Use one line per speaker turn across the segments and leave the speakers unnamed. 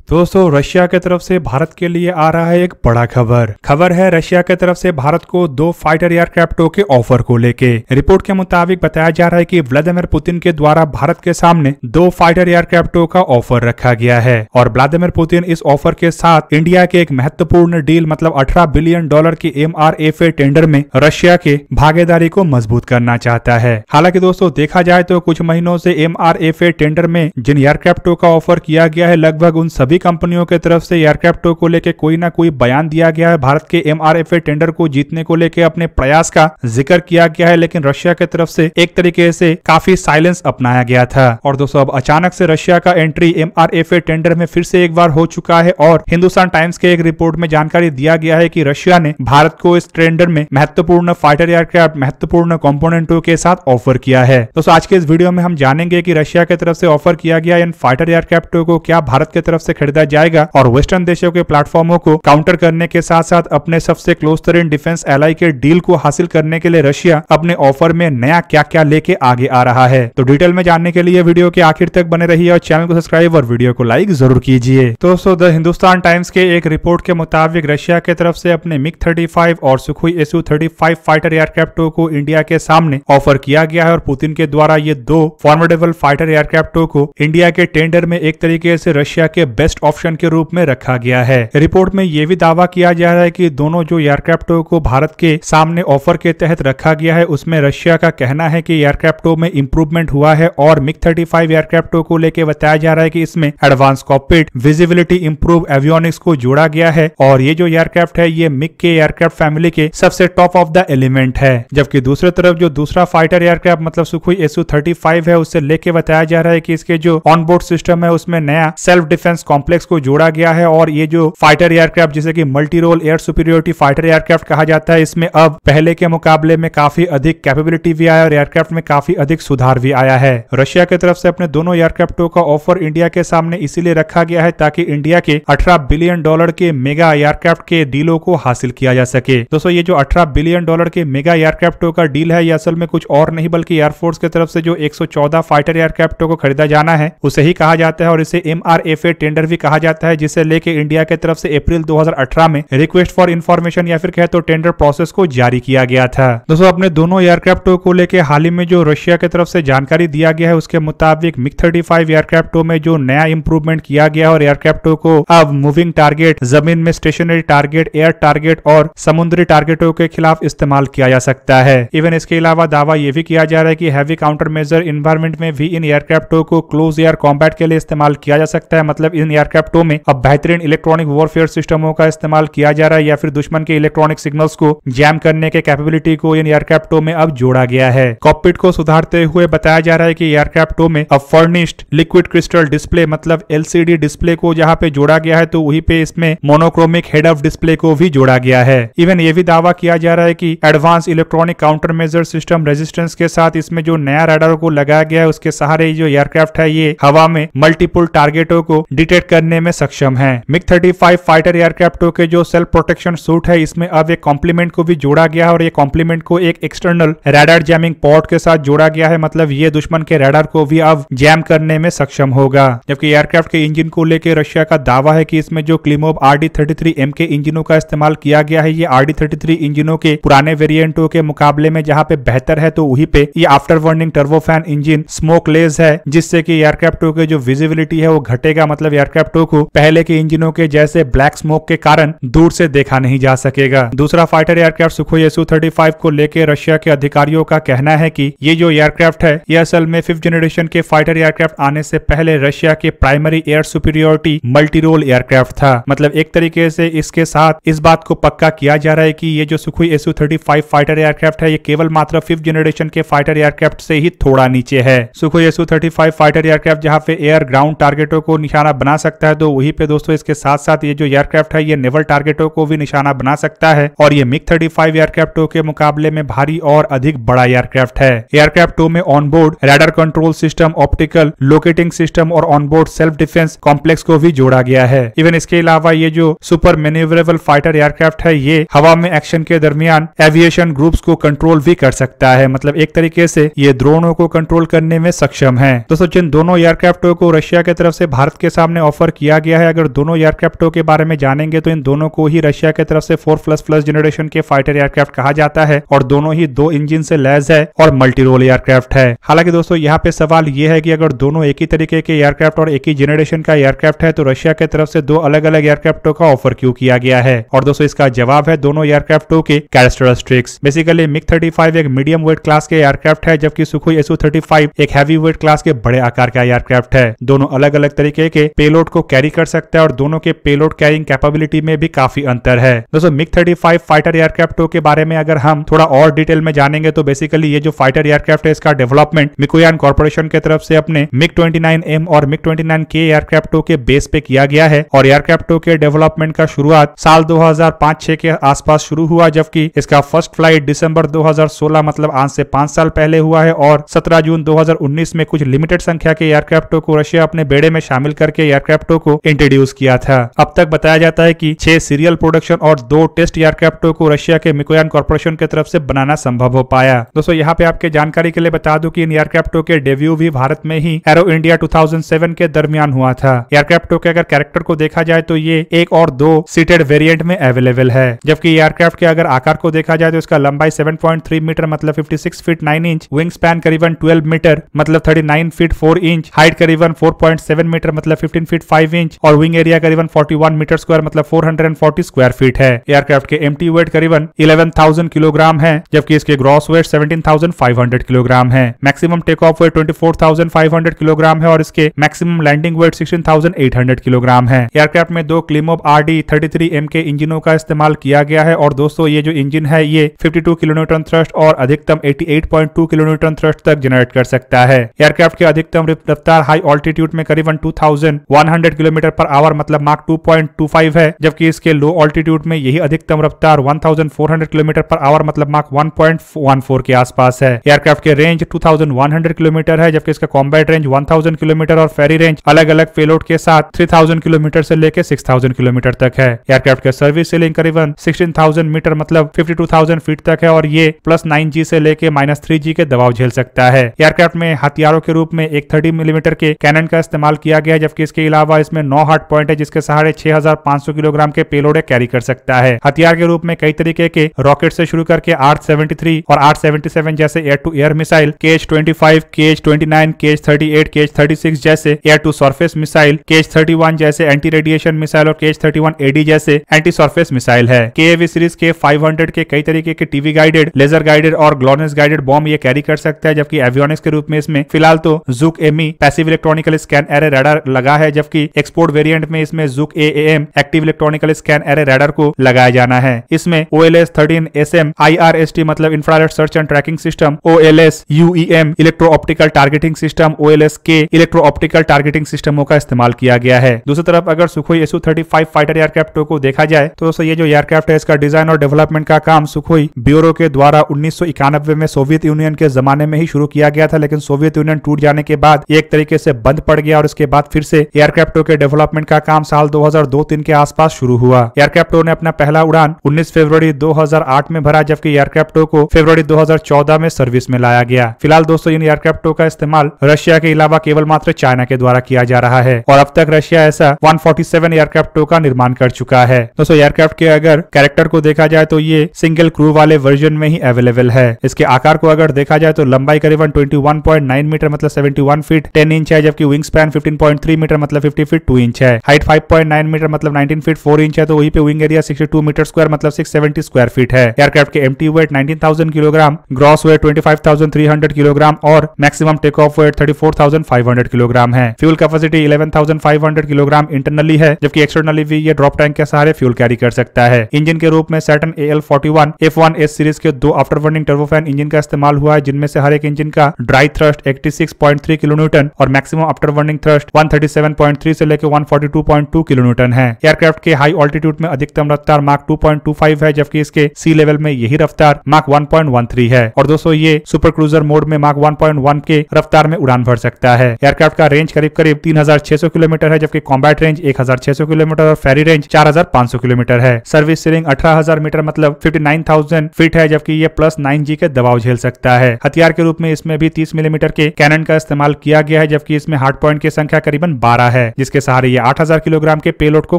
दोस्तों रशिया की तरफ से भारत के लिए आ रहा है एक बड़ा खबर है रशिया की तरफ से भारत को 2 फाइटर एयरक्राफ्टों के ऑफर को लेके। रिपोर्ट के मुताबिक बताया जा रहा है कि व्लादिमीर पुतिन के द्वारा भारत के सामने 2 फाइटर एयरक्राफ्टों का ऑफर रखा गया है और व्लादिमीर पुतिन इस ऑफर के साथ इंडिया के एक महत्वपूर्ण डील मतलब $18 बिलियन की MRFA टेंडर में रशिया के भागीदारी को मजबूत करना चाहता है। हालांकि दोस्तों देखा जाए तो कुछ महीनों से MRFA टेंडर में जिन एयरक्राफ्टों का ऑफर किया गया है लगभग उन सभी कंपनियों के तरफ से एयरक्राफ्टों को लेकर कोई ना कोई बयान दिया गया है। भारत के MRFA टेंडर को जीतने को लेकर अपने प्रयास का जिक्र किया गया है, लेकिन रशिया की तरफ से एक तरीके से काफी साइलेंस अपनाया गया था। और दोस्तों अब अचानक से रशिया का एंट्री MRFA टेंडर में फिर से एक बार हो चुका है और हिंदुस्तान टाइम्स के एक रिपोर्ट में जानकारी दिया गया है कि रशिया ने भारत को इस टेंडर में महत्वपूर्ण फाइटर एयरक्राफ्ट महत्वपूर्ण कंपोनेंटों के साथ ऑफर किया है। दोस्तों आज के इस वीडियो में हम जानेंगे कि रशिया की तरफ से ऑफर किया गया इन फाइटर एयरक्राफ्टों को क्या भारत की तरफ से खरीदा जाएगा और वेस्टर्न देशों के प्लेटफॉर्मों को काउंटर करने के साथ साथ अपने सबसे क्लोज तरीन डिफेंस एलाई के डील को हासिल करने के लिए रशिया अपने ऑफर में नया क्या क्या लेके आगे आ रहा है। तो डिटेल में जानने के लिए वीडियो के आखिर तक बने रहिए और चैनल को सब्सक्राइब और वीडियो को लाइक जरूर कीजिए। दोस्तों द हिंदुस्तान टाइम्स के एक रिपोर्ट के मुताबिक रशिया की तरफ से अपने MiG-35 और सुखोई Su-35 फाइटर एयरक्राफ्टों को इंडिया के सामने ऑफर किया गया है और पुतिन के द्वारा ये 2 फॉर्मिडेबल फाइटर एयरक्राफ्टों को इंडिया के टेंडर में एक तरीके से रशिया के बेस्ट ऑप्शन के रूप में रखा गया है। रिपोर्ट में यह भी दावा किया जा रहा है कि दोनों जो एयरक्राफ्टों को भारत के सामने ऑफर के तहत रखा गया है उसमें रशिया का कहना है कि एयरक्राफ्टों में इंप्रूवमेंट हुआ है और MiG-35 एयरक्राफ्टों को लेकर बताया जा रहा है कि इसमें advance cockpit visibility improve avionics को जोड़ा गया है और ये जो एयरक्राफ्ट है ये मिग के एयरक्राफ्ट फैमिली के सबसे टॉप ऑफ द एलिमेंट है। जबकि दूसरी तरफ जो दूसरा फाइटर एयरक्राफ्ट मतलब सुखोई Su-35 है उससे लेके बताया जा रहा है कि इसके जो ऑनबोर्ड सिस्टम है उसमें नया सेल्फ डिफेंस कॉम्प्लेक्स को जोड़ा गया है और ये जो फाइटर एयरक्राफ्ट जिसे कि multi role air superiority fighter aircraft कहा जाता है इसमें अब पहले के मुकाबले में काफी अधिक कैपेबिलिटी भी आया और एयरक्राफ्ट में काफी अधिक सुधार भी आया है। रशिया की तरफ से अपने दोनों एयरक्राफ्टों का ऑफर इंडिया के सामने इसीलिए रखा गया है ताकि इंडिया के $18 बिलियन के मेगा एयरक्राफ्ट के डीलों को हासिल किया जा सके। दोस्तों ये जो $18 बिलियन के मेगा एयरक्राफ्टों का डील है ये असल में कुछ और नहीं बल्कि एयरफोर्स की तरफ से जो 114 फाइटर एयरक्राफ्टों को खरीदा जाना है उसे ही कहा जाता है और इसे MRFA टेंडर भी कहा जाता है जिसे लेके इंडिया की तरफ से अप्रैल 2018 में रिक्वेस्ट फॉर इंफॉर्मेशन या फिर कहे तो टेंडर प्रोसेस को जारी किया गया था। दोस्तों अपने दोनों एयरक्राफ्टों को लेके हाल ही में जो रशिया की तरफ से जानकारी दिया गया है उसके मुताबिक MiG-35 एयरक्राफ्टों में जो नया इंप्रूवमेंट किया गया और एयरक्राफ्टों को अब मूविंग टारगेट, जमीन में स्टेशनरी टारगेट, एयर टारगेट और समुद्री टारगेटों के खिलाफ इस्तेमाल किया जा सकता है। इवन इसके अलावा दावा यह भी किया जा रहा है कि हैवी काउंटर मेजर इन्वायरमेंट में भी इन एयरक्राफ्टों को क्लोज एयर कॉम्बैट के लिए इस्तेमाल किया जा सकता है। मतलब इन एयरक्राफ्टों में अब बेहतरीन इलेक्ट्रॉनिक वॉरफेयर सिस्टमों का इस्तेमाल किया जा रहा है या फिर दुश्मन के इलेक्ट्रॉनिक सिग्नल्स को जैम करने के कैपेबिलिटी को इन एयरक्राफ्टों में अब जोड़ा गया है। कॉकपिट को सुधारते हुए बताया जा रहा है कि एयरक्राफ्टों में अब फर्निश्ड लिक्विड क्रिस्टल डिस्प्ले मतलब LCD डिस्प्ले को जहां पे जोड़ा गया है तो वहीं पे इसमें मोनोक्रोमिक हेड ऑफ डिस्प्ले को भी जोड़ा गया है। इवन ये भी दावा किया जा रहा है कि advance electronic counter measure system resistance के साथ इसमें जो नया रडार को लगाया गया है उसके सहारे जो एयरक्राफ्ट है ये हवा में मल्टीपल टारगेटों को डिटेक्ट करने में सक्षम है। MiG-35 फाइटर एयरक्राफ्टों के जो सेल्फ प्रोटेक्शन सूट है इसमें अब एक कॉम्प्लीमेंट को भी जोड़ा गया है और ये कॉम्प्लीमेंट को एक एक्सटर्नल रडार जैमिंग पोर्ट के साथ जोड़ा गया है। मतलब ये दुश्मन के रडार को भी अब जैम करने में सक्षम होगा। जबकि एयरक्राफ्ट के इंजन को लेकर रशिया का दावा है कि इसमें जो क्लिमोव RD-33M के इंजनों का इस्तेमाल किया गया है ये RD-33 इंजनों के पुराने वेरिएंटों के मुकाबले में जहां पे बेहतर है तो वहीं पे ये after burning turbofan engine smokeless है जिससे कि एयरक्राफ्टों के जो विजिबिलिटी है वो घटेगा। मतलब एयरक्राफ्टों को पहले के इंजनों के जैसे ब्लैक स्मोक के कारण दूर से देखा नहीं जा सकेगा। दूसरा फाइटर एयरक्राफ्ट सुखोई Su-35 को लेकर रशिया के अधिकारियों का कहना है कि ये जो एयरक्राफ्ट है ये असल में 5th जनरेशन के फाइटर एयरक्राफ्ट आने से पहले रशिया के primary air superiority multi role aircraft था। मतलब एक तरीके से इसके साथ इस बात को पक्का किया जा रहा है कि ये जो सुखोई Su-35 फाइटर एयरक्राफ्ट है ये केवल मात्र 5th जनरेशन के फाइटर एयरक्राफ्ट से ही थोड़ा नीचे है। सुखोई Su-35 फाइटर एयरक्राफ्ट जहां पे एयर ग्राउंड टारगेटों को निशाना बना सकता है तो वहीं पे दोस्तों इसके साथ साथ ये जो एयरक्राफ्ट है ये नेवल टारगेटों को भी निशाना बना सकता है और ये MiG-35 एयरक्राफ्टों के मुकाबले में भारी और अधिक बड़ा एयरक्राफ्ट है। एयरक्राफ्टों में onboard radar control system, optical locating system और ऑनबोर्ड सेल्फ डिफेंस कॉम्प्लेक्स को भी जोड़ा गया है। इवन इसके अलावा ये जो सुपर मैन्यूवरेबल फाइटर एयरक्राफ्ट है ये हवा में एक्शन के दरमियान एविएशन ग्रुप्स को कंट्रोल भी कर सकता है। मतलब एक तरीके से ये ड्रोनों को कंट्रोल करने में सक्षम है। दोस्तों जिन दोनों एयरक्राफ्टों को रशिया की तरफ से भारत के सामने ऑफर किया गया है। अगर दोनों एयरक्राफ्टों के बारे में जानेंगे तो इन दोनों को ही रशिया की तरफ से 4++ जनरेशन के फाइटर एयरक्राफ्ट कहा जाता है और दोनों ही 2 इंजन से लैस है और मल्टी रोल एयरक्राफ्ट है। हालांकि दोस्तों यहाँ पे सवाल यह है कि अगर दोनों एक ही तरीके के एयरक्राफ्ट और एक ही जनरेशन का एयरक्राफ्ट है तो रशिया की तरफ से 2 अलग अलग एयरक्राफ्टों का ऑफर क्यों किया गया है। और दोस्तों इसका जवाब है दोनों एयरक्राफ्टों के कैरेक्टरिस्टिक्स। बेसिकली MiG-35 एक मीडियम वेट क्लास के एयरक्राफ्ट है, जबकि सुखोई Su-35 एक हैवी वेट क्लास के बड़े आकार का एयरक्राफ्ट है। दोनों अलग अलग तरीके के पेलोड को कैरी कर सकता है और दोनों के पेलोड कैरिंग कैपेबिलिटी में भी काफी अंतर है। दोस्तों MiG-35 फाइटर एयरक्राफ्टों के बारे में अगर हम थोड़ा और डिटेल में जानेंगे तो बेसिकली ये जो फाइटर एयरक्राफ्ट है इसका डेवलपमेंट मिकोयान कॉर्पोरेशन की तरफ से अपने MiG-29M और MiG-29K एयरक्राफ्टों के बेस पे किया गया है और एयरक्राफ्टों के डेवलपमेंट का शुरुआत साल 2005-6 के आसपास शुरू हुआ, जबकि इसका फर्स्ट फ्लाइट दिसंबर 2016 मतलब आज से 5 साल पहले हुआ है और 17 जून 2019 में कुछ लिमिटेड संख्या के एयरक्राफ्टों को रशिया अपने बेड़े में शामिल करके एयरक्राफ्टों को इंट्रोड्यूस किया था। अब तक बताया जाता है कि 6 सीरियल प्रोडक्शन और 2 टेस्ट एयरक्राफ्टों को रशिया के मिकोयान कॉर्पोरेशन की तरफ से बनाना संभव हो पाया। दोस्तों यहाँ पे आपके जानकारी के लिए बता दूं कि इन एयरक्राफ्टों के डेब्यू भी भारत में ही एरो इंडिया 2007 के दरमियान हुआ था। एयरक्राफ्टों के अगर कैरेक्टर को देखा जाए तो ये 1 और 2 सीटेड वेरिएंट में अवेलेबल है, जबकि एयरक्राफ्ट के अगर आकार को देखा जाए तो इसका लंबाई 7.3 मीटर मतलब 56 फीट 9 इंच, विंग स्पैन करीबन 12 मीटर मतलब 39 फीट 4 इंच, हाइट करीबन 4.7 मीटर मतलब 15 फीट 5 इंच और विंग एरिया करीबन 41 मीटर स्क्वायर मतलब 440 स्क्वायर फीट है। एयरक्राफ्ट के एम्प्टी वेट करीबन 11,000 किलोग्राम है, जबकि इसके ग्रॉस वेट 17,500 किलोग्राम है। Maximum take off weight 24,500 kilogram है और इसके मैक्सिमम लैंडिंग वेट 16,800 किलोग्राम है। एयरक्राफ्ट में 2 क्लिमोब RD-33M के इंजनों का इस्तेमाल किया गया है और दोस्तों ये जो इंजन है ये 52 किलोन्यूटन थ्रस्ट और अधिकतम 88.2 किलोन्यूटन थ्रस्ट तक जनरेट कर सकता है। एयरक्राफ्ट की अधिकतम रफ्तार हाई ऑल्टीट्यूड में करीबन 2100 किलोमीटर पर आवर मतलब मार्क 2.25 है, जबकि इसके लो ऑल्टीट्यूड में यही अधिकतम रफ्तार 1400 किलोमीटर पर आवर मतलब मार्क 1.14 के आसपास है। एयरक्राफ्ट के रेंज 2100 किलोमीटर है, जबकि इसका कॉम्बैट रेंज 1000 किलोमीटर और फेरी रेंज अलग अलग पेलोड के साथ 3000 किलोमीटर से लेकर 6000 किलोमीटर तक है। एयरक्राफ्ट का सर्विस सीलिंग करीबन 16,000 मीटर मतलब 52,000 फीट तक है और ये +9G से लेके -3G के दबाव झेल सकता है। एयरक्राफ्ट में हथियारों के रूप में एक 30 मिलीमीटर के कैनन का इस्तेमाल किया गया है, जबकि इसके अलावा इसमें 9 हार्ड पॉइंट है जिसके सहारे 6500 किलोग्राम के पेलोड कैरी कर सकता है। हथियार के रूप में कई तरीके के रॉकेट से शुरू करके ARC-73 और ARC-77 जैसे air to air missile, KH-25, KH-29, KH-38, KH-36 जैसे air to surface missile, KH-31 जैसे एंटी रेडिएशन मिसाइल और KH-31AD जैसे एंटी सरफेस मिसाइल है। KAV सीरीज के 500 के कई तरीके के टीवी गाइडेड, लेजर गाइडेड और ग्लोनेस गाइडेड बॉम्ब ये कैरी कर सकता है, जबकि एवियोनिक्स के रूप में इसमें फिलहाल तो Zuk ME passive electronical scan array radar लगा है, जबकि एक्सपोर्ट वेरिएंट में इसमें Zuk AAM active electronical scan array radar को लगाया जाना है। इसमें OLS-13SM IRST मतलब infrared search and tracking system, OLS UEM electro optical targeting system, OLS-K electro optical targeting सिस्टमों का इस्तेमाल किया गया है। दूसरी तरफ अगर सुखोई Su-35 फाइटर एयरक्राफ्टों को देखा जाए तो दोस्तों ये जो एयरक्राफ्ट है इसका डिजाइन और डेवलपमेंट का काम सुखोई ब्यूरो के द्वारा 1991 में सोवियत यूनियन के जमाने में ही शुरू किया गया था, लेकिन सोवियत यूनियन टूट जाने के बाद एक तरीके से बंद पड़ गया और उसके बाद फिर से एयरक्राफ्टों के डेवलपमेंट का काम साल 2002-3 के आसपास शुरू हुआ। एयरक्राफ्टों ने अपना पहला उड़ान 19 फरवरी 2008 में भरा, जबकि एयरक्राफ्टों को फरवरी 2014 में सर्विस में लाया गया। फिलहाल दोस्तों इन एयरक्राफ्टों का इस्तेमाल रशिया के अलावा केवल मात्र चाइना के द्वारा किया जा रहा है और अब तक रशिया ऐसा 147 एयरक्राफ्टों का निर्माण कर चुका है। दोस्तों एयरक्राफ्ट के अगर कैरेक्टर को देखा जाए तो ये सिंगल क्रू वाले वर्जन में ही अवेलेबल है। इसके आकार को अगर देखा जाए तो लंबाई करीबन 21.9 मीटर मतलब 71 फीट 10 इंच है, जबकि विंग स्पैन 15.3 मीटर मतलब 50 फीट 2 इंच है। हाइट 5.9 मीटर मतलब 19 फीट 4 इंच है, तो वहीं पे विंग एरिया 62 मीटर स्क्वायर मतलब 670 स्क्वायर फीट है। एयरक्राफ्ट के empty weight 19,000 kilogram, gross weight 25,300 kilogram और maximum take off weight 34,500 kilogram है। फ्यूल कैपेसिटी 11,500 किलोग्राम इंटरनली है, जबकि एक्सटर्नली भी ये ड्रॉप टैंक के सहारे फ्यूल कैरी कर सकता है। इंजन के रूप में सैटर्न AL-41 F1S सीरीज के 2 आफ्टर बर्निंग टर्बोफैन इंजन का इस्तेमाल हुआ है, जिनमें से हर एक इंजन का ड्राई थ्रस्ट 86.3 किलोन्यूटन और मैक्सिमम आफ्टर बर्निंग थ्रस्ट 137.3 से लेकर 142.2 किलोन्यूटन है। एयरक्राफ्ट के हाई ऑल्टीट्यूड में अधिकतम रफ्तार मार्क 2.25 है, जबकि इसके सी लेवल में यही रफ्तार मार्क 1.13 है और दोस्तों ये सुपर क्रूजर मोड में मार्क 1.1 के रफ्तार में उड़ान भर सकता है। एयरक्राफ्ट का रेंज करीब 3600 किलोमीटर है, जबकि कॉम्बैट रेंज 1600 किलोमीटर और फेरी रेंज 4500 किलोमीटर है। सर्विस सीलिंग 18,000 मीटर मतलब 59,000 फीट है, जबकि ये +9G के दबाव झेल सकता है। हथियार के रूप में इसमें भी 30 मिलीमीटर के कैनन का इस्तेमाल किया गया है, जबकि इसमें हार्ड पॉइंट की संख्या करीबन 12 है। है, जिसके सहारे ये 8000 किलोग्राम के पेलोड को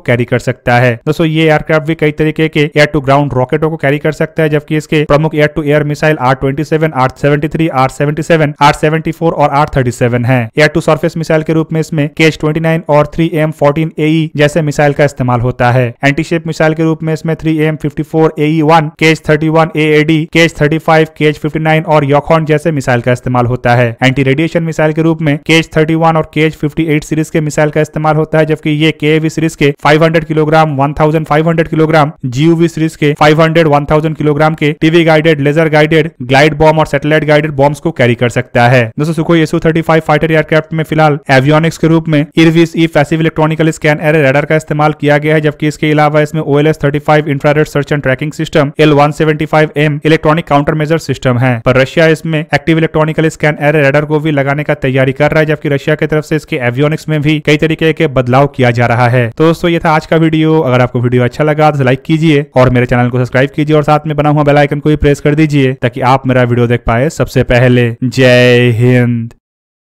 कैरी कर सकता है। दोस्तों ये एयरक्राफ्ट भी कई तरीके के एयर टू ग्राउंड रॉकेटों को कैरी कर सकता है, जबकि इसके प्रमुख air to air missile R-27, R-73, R-77, R-74 और R-37 है। एयर टू सरफेस मिसाइल के रूप में इसमें KH-29 और 3AM-14AE जैसे मिसाइल का इस्तेमाल होता है। एंटीशिप मिसाइल के रूप में इसमें 3AM-54AE-1, KH-31AAD, KH-35, KH-59 और यॉखॉन जैसे मिसाइल का इस्तेमाल होता है। एंटी रेडिएशन मिसाइल के रूप में KH-31 और KH-58 सीरीज के मिसाइल का इस्तेमाल होता है, जबकि ये KAV सीरीज के 500 किलोग्राम, 1500 किलोग्राम, GUV सीरीज के 500, 1000 किलोग्राम के TV guided, laser guided, glide bomb और सैटेलाइट गाइडेड बॉम्ब्स को कैरी कर सकता है। दोस्तों सुखोई Su-35 फाइटर एयरक्राफ्ट में फिलहाल एवियोनिक्स के रूप में Irbis E passive electronical scan array radar का इस्तेमाल किया गया है, जबकि इसके अलावा इसमें OLS-35 infrared search and tracking system, L-175M electronic counter measure system है। पर रशिया इसमें active electronical scan array radar को भी लगाने का तैयारी कर रहा है, जबकि रशिया की तरफ से इसके एवियोनिक्स में भी कई तरीके के बदलाव किया जा रहा है। तो दोस्तों ये था आज का वीडियो। अगर आपको वीडियो अच्छा लगा तो लाइक कीजिए और मेरे चैनल को सब्सक्राइब कीजिए और साथ में बना हुआ बेल आइकन को भी प्रेस कर दीजिए ताकि आप मेरा वीडियो देख पाए सबसे पहले। जय हिंद।